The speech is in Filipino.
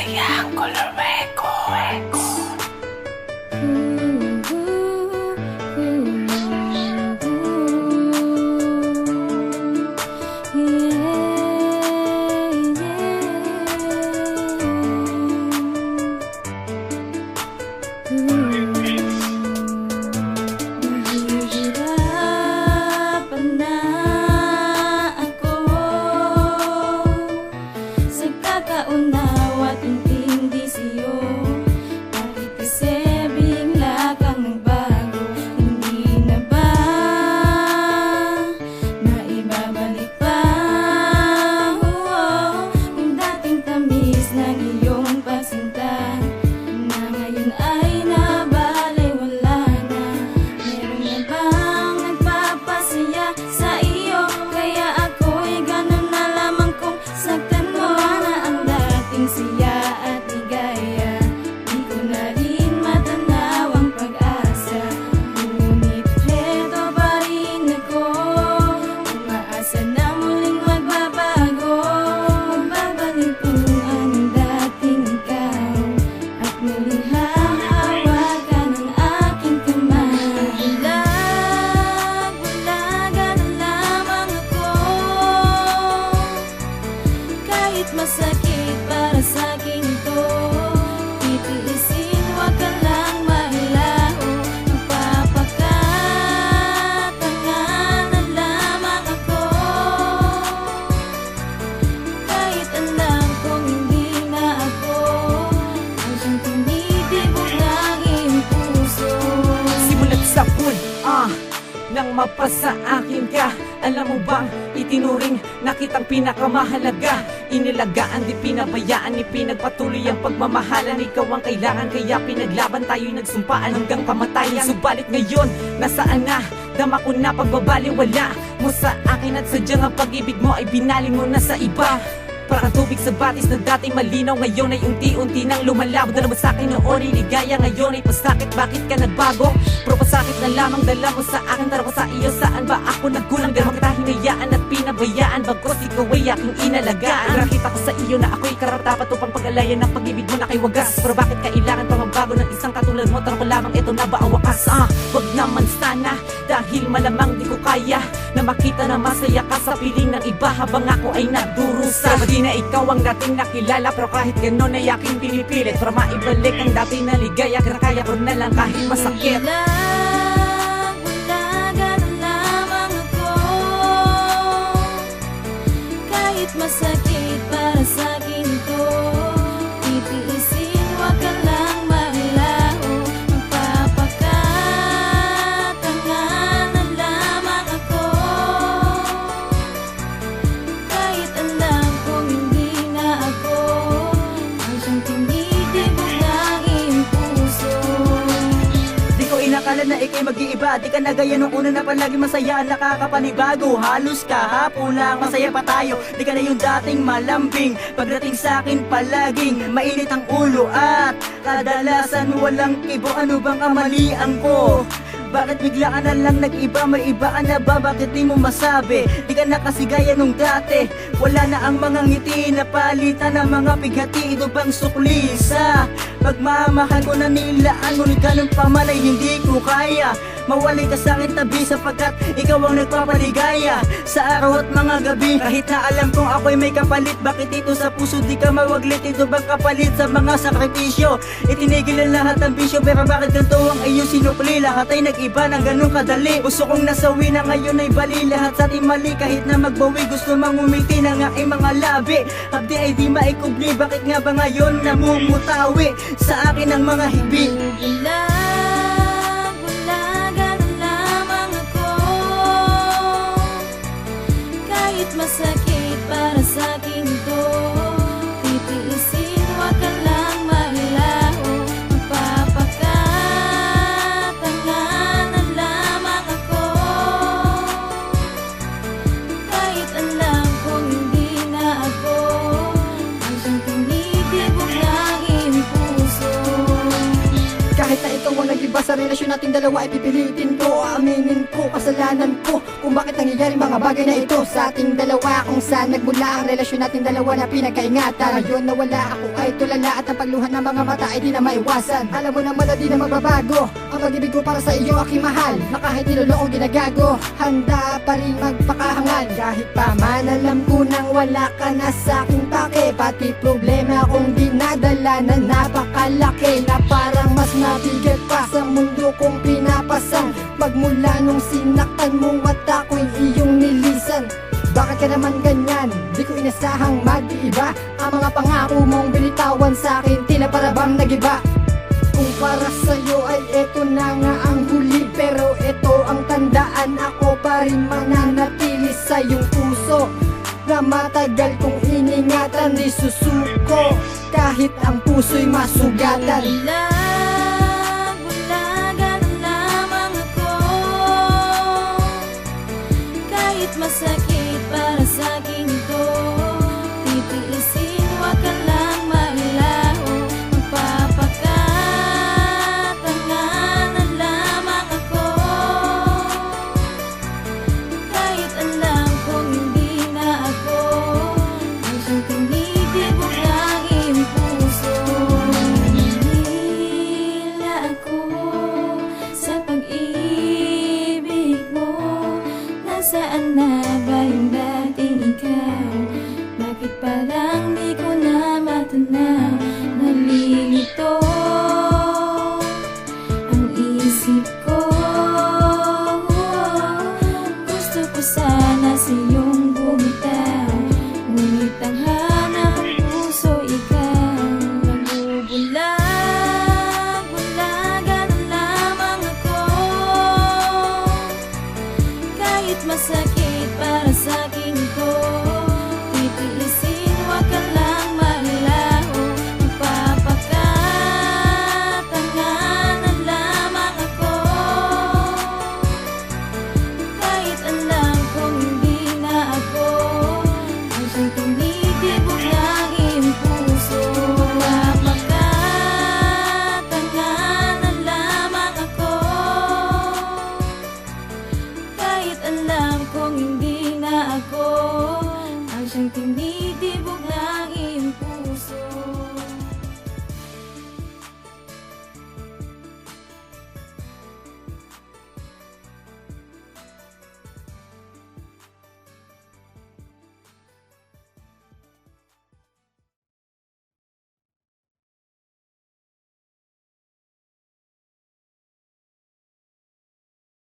Triangular Echo. Nahihirapan na ako sa kakaunawa at intindi sa'yo. Bakit kasi bigla kang nagbago? Hindi na ba maibabalik pa yung dating tamis ng iyong pagsinta na ngayon ay nabalewala na? Meron na bang nagpapasaya sa iyo? Kaya ako'y ganun na lamang kung saktan mo na ang dating siya at ligaya. Di ko na rin matanaw ang pag-asa, ngunit heto pa rin ako, umaasa na muling magbabago. Magbabalik kung ang dating ikaw at muling hahawakan ang aking kamay. Bulag-bulagan na lamang ako, kahit masakit para sa'kin ito. Titiisin, wag ka lang mahilaho. Magpapakatanga na lamang ako, kahit alam kong hindi na ako ang siyang tinitibok ng iyong puso. Simulat sa pool, nang mapasa akin ka. Alam mo bang itinuring na kitang pinakamahalaga? Inilagaan, di pinabayaan, ipinagpatuloy ang pagmamahalan. Ikaw ang kailangan, kaya pinaglaban tayo'y nagsumpaan hanggang kamatayan. Subalit ngayon, nasaan na? Dama ko na pagbabaliwala mo sa akin at sadyang ang pag-ibig mo ay binaling mo na sa iba. Parang tubig sa batis na dati malinaw, ngayon ay unti-unti nang lumalabo. Dala mo sa'kin noon ay ligaya, ngayon ay pasakit. Bakit ka nagbago? Pero pasakit na lamang dala mo sa akin. Tara ko sa iyo, saan ba ako nagkulang? Dahil kita hinayaan at pinabayaan, bagkos ikaw ay aking inalagaan. Nakita ko sa iyo na ako'y karapat-dapat upang pag-alayan ng pag-ibig mo na kay wagas. Pero bakit kailangan pa mabago ng isang katulad mo? Tara ko lamang, eto na ba ang wakas? Wag naman sana, dahil malamang di ko kaya na makita na masaya ka sa piling ng iba habang ako ay nagdurusa. Pero di na ikaw ang dating nakilala, pero kahit gano'n ay aking pinipilit para maibalik ang dati na ligaya. Kaya ko na lang kahit masakit. Bulag-bulagan na lamang ako, kahit masakit para sa'kin ito. Titiisin, wag ka lang mahilaho. Magpapakatanga na lamang ako, kahit alam kong hindi na ako ang siyang tinitibok ng iyong puso. Di ko inakala na ikay mag-iiba. Di ka na gaya nung una na palagi masaya, nakakapanibago. Halos kahapon lang masaya pa tayo. Di ka na yung dating malambing. Pagdating sa'kin palaging mainit ang ulo at kadalasan walang kibo. Ano bang kamalian ko? Bakit bigla ka na lang nag-iba? May iba ka na ba? Bakit di mo masabi? Di ka na kasi gaya nung dati. Wala na ang mga ngiti na palitan ng mga pighati. Ito bang sukli sa pagmamahal ko na nilaan? Ngunit ganun pa man ay hindi ko kaya mawalay ka sa'kin tabi, sapagkat ikaw ang nagpapaligaya sa araw at mga gabi. Kahit na alam kong ako'y may kapalit, bakit ito sa puso di ka mawaglit? Ito bang kapalit sa mga sakripisyo? Itinigil ang lahat ng bisyo, pero bakit ganito ang iyong sinukli? Lahat ay nag-iba ng ganun kadali. Puso kong nasawi na ngayon ay bali. Lahat sa ating mali, kahit na magbawi, gusto mang umiti ng aking mga labi. Abdi ay di maikubli, bakit nga ba ngayon namumutawi sa akin ang mga hibig? Bulag-bulagan na lamang ako, kahit masakit para sa'kin ito. Titiisin, wag ka lang mahilaho. Magpapakatanga na lamang ako, kahit alam kong hindi na ako ang siyang tinitibok ng iyong puso. Kahit na ikaw ang nag-iba sa relasyon nating dalawa, ay pipilitin ko, aaminin ko kasalanan kasalanan ko kung bakit nangyayari mga bagay na ito sa ating dalawa, kung saan nagmula ang relasyon natin dalawa na pinagkaingatan. Ngayon na wala ako ay tulala at ang pagluha ng mga mata ay di na maiwasan. Alam mo naman na di na magbabago ang pag-ibig ko para sa iyo aking mahal, na kahit niloloko ginagago, handa pa rin magpakahangal. Kahit pa man alam ko nang wala ka na sa aking pake, pati problema kong dinadala na napakalaki, na parang mas mabigat pa sa mundo kong pinapasan. Magmula nung sinaktan mo at ako'y iyong nilisan. Bakit ka naman ganyan? Di ko inasahang mag-iiba. Ang mga pangako mong binitawan sa akin tila para bang nagiba. Kung para sa'yo ay eto na nga ang huli, pero eto ang tandaan, ako pa rin mananatili sa iyong puso, na matagal kong iningatan, di susuko kahit ang puso'y masugatan. Bulag-bulagan lamang ako, kahit masakit para sa'kin ito. Titiisin, wag ka lang mailaho. Magpapakatanganan lamang ako, kahit alam kong hindi na ako ang siyang tinitibok ng iyong puso. Nahihila ako sa pag-ibig mo. Nasaan na ba yung dating ikaw? Bakit parang di ko na matanaw? Nalilito ang isip ko. Gusto ko sana sa iyong bumitaw, ngunit ang hanap ng puso ikaw. Nabubulag-bulagan lamang ako, kahit masakit para sa'kin ito. Titiisin, wag ka lang mailaho. Magpapakatanganan lamang ako, kahit alam kong hindi na ako ang siyang tinitibok ng iyong puso. Magpapakatanganan lamang ako, kahit alam kong hindi na ako ang siyang tinitibok